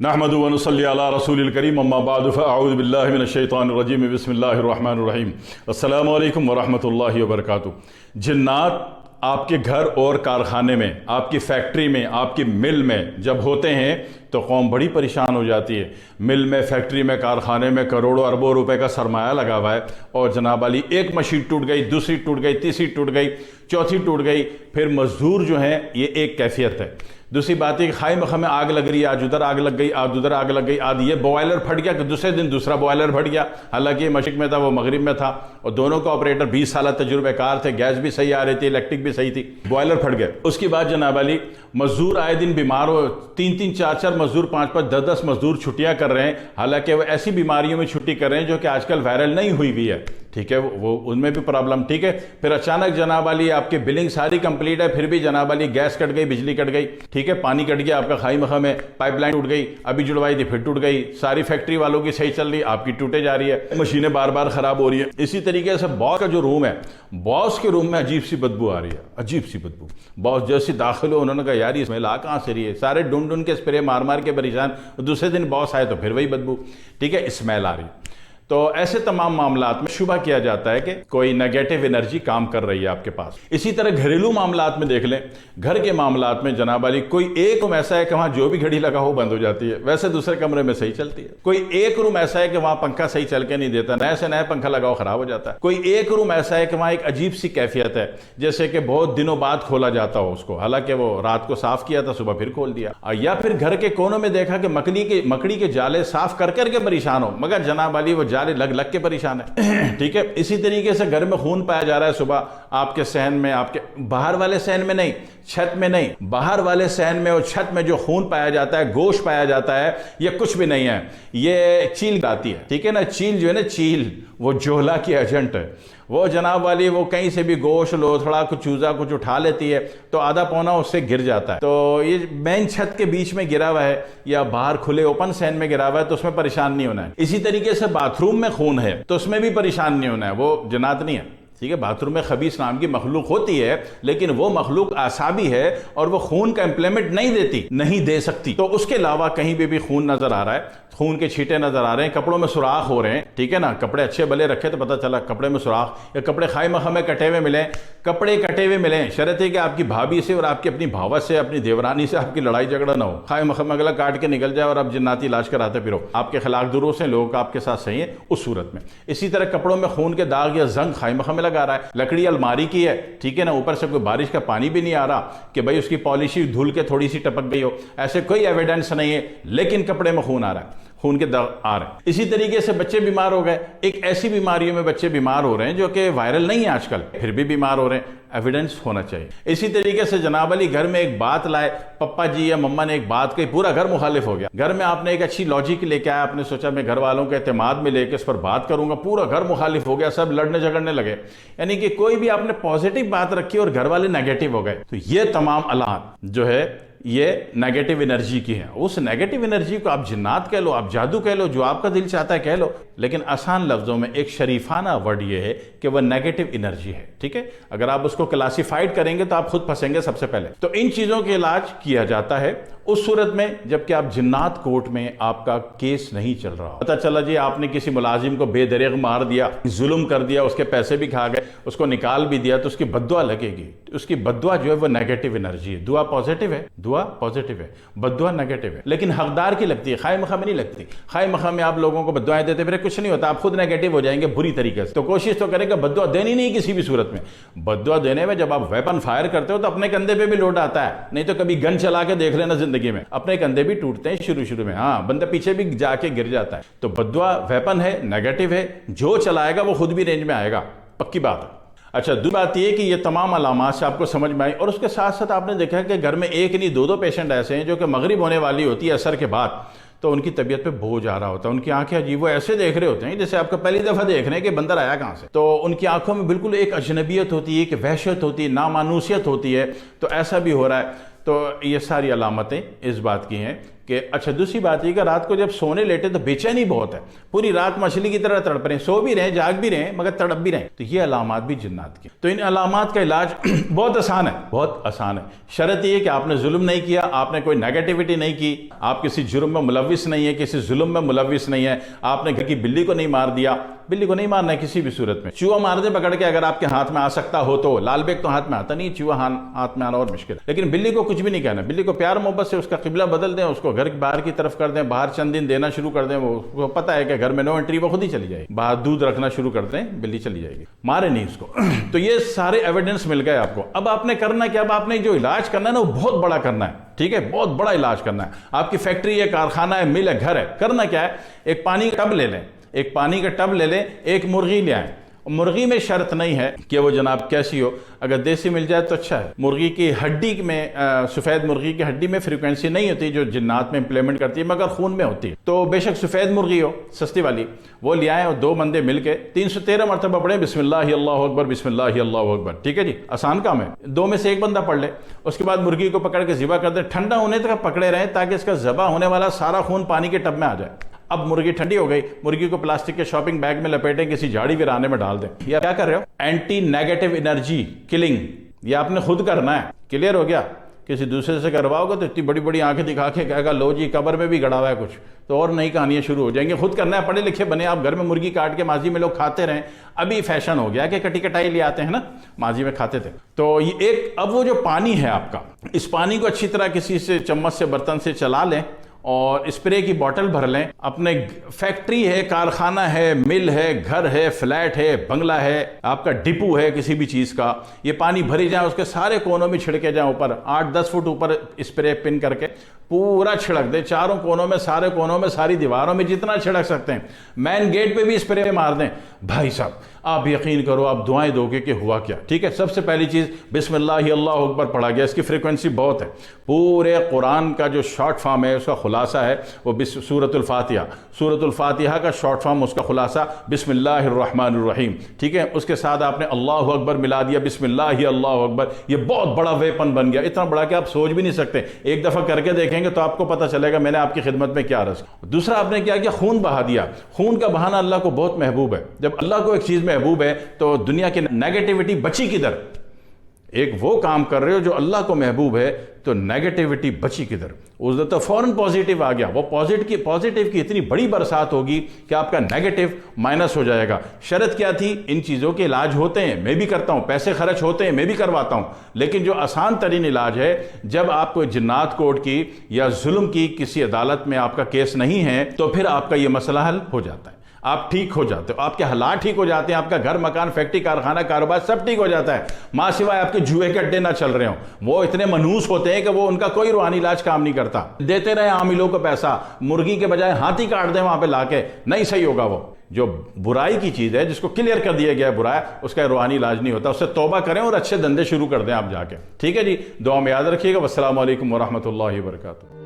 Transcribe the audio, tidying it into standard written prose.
नहमदु व नुसल्ली अला रसूलिल करीम अम्मा बाद फ़अऊज़ु बिल्लाहि मिनश शैतानिर रजीम बिस्मिल्लाहिर रहमानिर रहीम। अस्सलामु अलैकुम व रहमतुल्लाहि व बरकातुहू। जिन्नात आपके घर और कारखाने में, आपकी फैक्ट्री में, आपकी मिल में जब होते हैं तो कौम बड़ी परेशान हो जाती है। मिल में, फैक्ट्री में, कारखाने में करोड़ों अरबों रुपए का सरमाया लगा हुआ है और जनाब वाली एक मशीन टूट गई, दूसरी टूट गई, तीसरी टूट गई, चौथी टूट गई, फिर मजदूर जो हैं ये एक कैफियत है। दूसरी बात है कि खाई मखा में आग लग रही है, आज उधर आग लग गई, आज उधर आग लग गई, आज ये बॉयलर फट गया कि दूसरे दिन दूसरा बॉयलर फट गया। हालांकि मशरिक में था, वो मगरिब में था और दोनों का ऑपरेटर 20 साल तजुर्बेकार थे, गैस भी सही आ रही थी, इलेक्ट्रिक भी सही थी, बॉयलर फट गया। उसके बाद जनाब अली मजदूर आए दिन बीमार हो, 3-3, 4-4 मजदूर, 5-5, 10-10 मजदूर छुट्टियां कर रहे हैं। हालांकि वो ऐसी बीमारियों में छुट्टी कर रहे हैं जो कि आजकल वायरल नहीं हुई हुई है, ठीक है, वो उनमें भी प्रॉब्लम, ठीक है। फिर अचानक जनाब अली आपकी बिलिंग सारी कंप्लीट है, फिर भी जनाब अली गैस कट गई, बिजली कट गई, ठीक है, पानी कट गया, आपका खाई मखा में पाइपलाइन टूट गई, अभी जुड़वाई थी फिर टूट गई, सारी फैक्ट्री वालों की सही चल रही, आपकी टूटे जा रही है, मशीनें बार बार खराब हो रही है। इसी तरीके से बॉस का जो रूम है, बॉस के रूम में अजीब सी बदबू आ रही है, अजीब सी बदबू। बॉस जैसे दाखिल हो, उन्होंने कहा यार ये स्मेल आ कहाँ से रही है, सारे ढूंढ ढूंढ के स्प्रे मार मार के परेशान, दूसरे दिन बॉस आए तो फिर वही बदबू, ठीक है, स्मेल आ रही। तो ऐसे तमाम मामलात में शुबा किया जाता है कि कोई नेगेटिव एनर्जी काम कर रही है आपके पास। इसी तरह घरेलू मामलात में देख लें, घर के मामलात में जनाब अली कोई एक रूम ऐसा है कि वहां जो भी घड़ी लगा हो बंद हो जाती है, वैसे दूसरे कमरे में सही चलती है। कोई एक रूम ऐसा है कि वहां पंखा सही चल के नहीं देता, नए से नया पंखा लगाओ खराब हो जाता है। कोई एक रूम ऐसा है कि वहां एक अजीब सी कैफियत है, जैसे कि बहुत दिनों बाद खोला जाता हो उसको, हालांकि वो रात को साफ किया था, सुबह फिर खोल दिया। या फिर घर के कोनों में देखा कि मकड़ी के जाले साफ कर करके परेशान हो, मगर जनाब अली वो जाले लग लग के परेशान है, ठीक है। इसी तरीके से घर में खून पाया जा रहा है, सुबह आपके सहन में, आपके बाहर वाले सहन में नहीं, छत में नहीं, बाहर वाले सहन में और छत में जो खून पाया जाता है, गोश्त पाया जाता है, ये कुछ भी नहीं है, ये चील आती है, ठीक है ना। चील जो है ना, चील वो जोहला की एजेंट है, वो जनाब वाली वो कहीं से भी गोश्त लो, थोड़ा कुछ चूजा कुछ उठा लेती है तो आधा पौना उससे गिर जाता है। तो ये मेन छत के बीच में गिरा हुआ है या बाहर खुले ओपन सहन में गिरा हुआ है तो उसमें परेशान नहीं होना है। इसी तरीके से बाथरूम में खून है तो उसमें भी परेशान नहीं होना है, वो जनात नहीं है, ठीक है। बाथरूम में खबीस नाम की मखलूक होती है, लेकिन वो मखलूक आसाबी है और वो खून का इंप्लीमेंट नहीं देती, नहीं दे सकती। तो उसके अलावा कहीं भी खून नजर आ रहा है, खून के छींटे नजर आ रहे हैं, कपड़ों में सुराख हो रहे हैं, ठीक है ना, कपड़े अच्छे भले रखे तो पता चला कपड़े में सुराख, या कपड़े खाई मखा में कटे हुए मिले, कपड़े कटे हुए मिले, शर्त है कि आपकी भाभी से और आपकी अपनी भावत से, अपनी देवरानी से आपकी लड़ाई झगड़ा ना हो, खाई मखा में अगला काट के निकल जाए और आप जिन्नाती इलाज कराते फिरो, आपके खिलाफ दुरुस्त हैं, लोग आपके साथ सही है उस सूरत में। इसी तरह कपड़ों में खून के दाग या जंग खाई मखा में लगा रहा है, लकड़ी अलमारी की है, ठीक है ना, ऊपर से कोई बारिश का पानी भी नहीं आ रहा कि भाई उसकी पॉलिशी धुल के थोड़ी सी टपक गई हो, ऐसे कोई एविडेंस नहीं है, लेकिन कपड़े में खून आ रहा है, खून के दाग आ रहे हैं। इसी तरीके से बच्चे बीमार हो गए, एक ऐसी बीमारियों में बच्चे बीमार हो रहे हैं जो कि वायरल नहीं है आजकल, फिर भी बीमार हो रहे हैं, एविडेंस होना चाहिए। इसी तरीके से जनाब अली घर में एक बात लाए, पप्पा जी या मम्मा ने एक बात कही, पूरा घर मुखालिफ हो गया। घर में आपने एक अच्छी लॉजिक लेके आया, आपने सोचा मैं घर वालों के एतमाद में लेके इस पर बात करूंगा, पूरा घर मुखालिफ हो गया, सब लड़ने झगड़ने लगे, यानी कि कोई भी आपने पॉजिटिव बात रखी और घर वाले नेगेटिव हो गए। तो ये तमाम अलामत जो है ये नेगेटिव एनर्जी की है। उस नेगेटिव एनर्जी को आप जिन्नात कह लो, आप जादू कह लो, जो आपका दिल चाहता है कह लो, लेकिन आसान लफ्जों में एक शरीफाना वर्ड ये है कि वह नेगेटिव एनर्जी है, ठीक है। अगर आप उसको क्लासिफाइड करेंगे तो आप खुद फंसेंगे सबसे पहले। तो इन चीजों के इलाज किया जाता है उस सूरत में जबकि आप जिन्नात कोर्ट में आपका केस नहीं चल रहा, पता चला जी आपने किसी मुलाजिम को बेदरेग मार दिया, जुल्म कर दिया, उसके पैसे भी खा गए, उसको निकाल भी दिया, तो उसकी बद्दुआ लगेगी। उसकी बद्दुआ जो है वो नेगेटिव एनर्जी है। दुआ पॉजिटिव है, दुआ पॉजिटिव है, बद्दुआ नेगेटिव है, लेकिन हकदार की लगती है, खाई मखा में नहीं लगती। खाई मखा में आप लोगों को बद्दुआएं देते फिर कुछ नहीं होता, आप खुद नेगेटिव हो जाएंगे बुरी तरीके से। तो कोशिश तो करेंगे बद्दुआ देनी नहीं किसी भी सूरत में। बद्दुआ देने में जब आप वेपन फायर करते हो तो अपने कंधे पे भी लोड आता है, नहीं तो कभी गन चला के देख लेना जिंदगी में, अपने कंधे भी टूटते हैं शुरू में, हाँ बंदा पीछे भी जाके गिर जाता है। तो बद्दुआ वेपन है, नेगेटिव है, जो चलाएगा वो खुद भी रेंज में आएगा, पक्की बात है। अच्छा, दूसरी बात यह कि ये तमाम अलामात से आपको समझ में आई, और उसके साथ साथ आपने देखा कि घर में एक नहीं दो पेशेंट ऐसे हैं जो कि मगरिब होने वाली होती है असर के बाद, तो उनकी तबीयत पे बोझ आ रहा होता है, उनकी आंखें अजीब वो ऐसे देख रहे होते हैं जैसे आपको पहली दफा देख रहे हैं कि बंदर आया कहाँ से। तो उनकी आंखों में बिल्कुल एक अजनबियत होती है, कि वहशत होती है, नामानूसियत होती है, तो ऐसा भी हो रहा है। तो ये सारी अलामतें इस बात की हैं कि अच्छा दूसरी बात यह कि रात को जब सोने लेटे तो बेचैनी बहुत है, पूरी रात मछली की तरह तड़प रहे हैं, सो भी रहे हैं, जाग भी रहे हैं, मगर तड़प भी रहे हैं, तो ये अलामात भी जिन्नात की। तो इन अलामात का इलाज बहुत आसान है, बहुत आसान है। शर्त यह कि आपने जुल्म नहीं किया, आपने कोई नेगेटिविटी नहीं की, आप किसी जुर्म में मुलविस नहीं है, किसी जुल्म में मुलविस नहीं है, आपने घर की बिल्ली को नहीं मार दिया। बिल्ली को नहीं मारना है किसी भी सूरत में। चूहा मार दे पकड़ के, अगर आपके हाथ में आ सकता हो तो। लाल बेग तो हाथ में आता नहीं, चूहा हाथ में आना और मुश्किल। लेकिन बिल्ली को कुछ भी नहीं कहना, बिल्ली को प्यार मोहब्बत से उसका किबला बदल दें, उसको घर बाहर की तरफ कर दें, बाहर चंद दिन देना शुरू कर दें, वो पता है कि घर में नो एंट्री, वो खुद ही चली जाएगी। बाहर दूध रखना शुरू कर दें, बिल्ली चली जाएगी, मारे नहीं उसको। तो ये सारे एविडेंस मिल गए आपको। अब आपने करना क्या, अब आपने जो इलाज करना है ना, वो बहुत बड़ा करना है, ठीक है, बहुत बड़ा इलाज करना है। आपकी फैक्ट्री है, कारखाना है, मिल है, घर है, करना क्या है, एक पानी का टब ले लें, एक पानी का टब ले लें, एक मुर्गी ले आए। मुर्गी में शर्त नहीं है कि वो जनाब कैसी हो, अगर देसी मिल जाए तो अच्छा है। मुर्गी की हड्डी में सफ़ेद मुर्गी की हड्डी में फ्रीक्वेंसी नहीं होती जो जिन्नात में इंप्लीमेंट करती है, मगर खून में होती है। तो बेशक सफ़ेद मुर्गी हो सस्ती वाली, वो ले आए और 2 बंदे मिलके 313 मरतबा पढ़े बिस्मिल्लाह अल्लाहु अकबर, बिस्मिल्लाह अल्लाहु अकबर, ठीक है जी, आसान काम है। 2 में से एक बंदा पढ़ ले, उसके बाद मुर्गी को पकड़ के ज़िबा कर दे, ठंडा होने तक पकड़े रहें ताकि इसका ज़बा होने वाला सारा खून पानी के टब में आ जाए। अब मुर्गी ठंडी हो गई, मुर्गी को प्लास्टिक के शॉपिंग बैग में लपेटें, किसी झाड़ी वीराने में डाल दें। या क्या कर रहे हो, एंटी नेगेटिव एनर्जी किलिंग, ये आपने खुद करना है। क्लियर हो गया, किसी दूसरे से करवाओगे तो इतनी बड़ी बड़ी आंखें दिखा के कहेगा लो जी कब्र में भी गड़ा हुआ है कुछ, तो और नई कहानियां शुरू हो जाएंगी। खुद करना है, पढ़े लिखे बने आप, घर में मुर्गी काट के, माजी में लोग खाते रहें, अभी फैशन हो गया कि कटी कटाई ले आते हैं ना, माजी में खाते थे। तो ये एक, अब वो जो पानी है आपका, इस पानी को अच्छी तरह किसी से चम्मच से बर्तन से चला लें और स्प्रे की बोतल भर लें। अपने फैक्ट्री है, कारखाना है, मिल है, घर है, फ्लैट है, बंगला है, आपका डिपो है किसी भी चीज़ का, ये पानी भरी जाए, उसके सारे कोनों में छिड़के जाए, ऊपर 8-10 फुट ऊपर स्प्रे पिन करके पूरा छिड़क दे, चारों कोनों में, सारे कोनों में, सारी दीवारों में, जितना छिड़क सकते हैं। मेन गेट पे भी स्प्रे मार दें। भाई साहब आप यकीन करो, आप दुआएं दोगे कि हुआ क्या, ठीक है। सबसे पहली चीज़ बिस्मिल्लाह अल्लाहु अकबर पढ़ा गया, इसकी फ्रीक्वेंसी बहुत है। पूरे कुरान का जो शॉर्ट फॉर्म है, उसका खुलासा है वो सूरतुल फातिहा। सूरतुल फातिहा का शॉर्ट फॉर्म, उसका खुलासा बिस्मिल्लाहिर्रहमानिर्रहीम, ठीक है। उसके साथ आपने अल्लाहु अकबर मिला दिया, बिस्मिल्लाह अल्लाहु अकबर। ये बहुत बड़ा वेपन बन गया, इतना बड़ा कि आप सोच भी नहीं सकते। एक दफ़ा करके देखेंगे तो आपको पता चलेगा मैंने आपकी खिदमत में क्या अर्ज़ किया। दूसरा आपने क्या किया, खून बहा दिया। खून का बहाना अल्लाह को बहुत महबूब है। जब अल्लाह को एक चीज़ महबूब है तो दुनिया की नेगेटिविटी बची किधर। एक वो काम कर रहे हो जो अल्लाह को महबूब है, तो नेगेटिविटी बची किधर। उस दिन तो फौरन पॉजिटिव आ गया। वो पॉजिटिव की इतनी बड़ी बरसात होगी कि आपका नेगेटिव माइनस हो जाएगा। शर्त क्या थी, इन चीज़ों के इलाज होते हैं, मैं भी करता हूँ, पैसे खर्च होते हैं, मैं भी करवाता हूँ, लेकिन जो आसान तरीन इलाज है, जब आपको जिन्नात कोड की या जुल्म की किसी अदालत में आपका केस नहीं है, तो फिर आपका ये मसला हल हो जाता है, आप ठीक हो जाते हो, आपके हालात ठीक हो जाते हैं, आपका घर मकान फैक्ट्री कारखाना कारोबार सब ठीक हो जाता है, माँ सिवाय आपके जुए के अड्डे ना चल रहे हो। वो इतने मनहूस होते हैं कि वो उनका कोई रूहानी इलाज काम नहीं करता। देते रहे आमिलों को पैसा, मुर्गी के बजाय हाथी काट दें वहां पे लाके, नहीं सही होगा। वो जो बुराई की चीज़ है, जिसको क्लियर कर दिया गया है बुराई, उसका रूहानी इलाज नहीं होता। उससे तौबा करें और अच्छे धंधे शुरू कर दें आप जाके, ठीक है जी। दुआ में याद रखिएगा। वस्सलामु अलैकुम वरहमतुल्लाहि वबरकातुहू।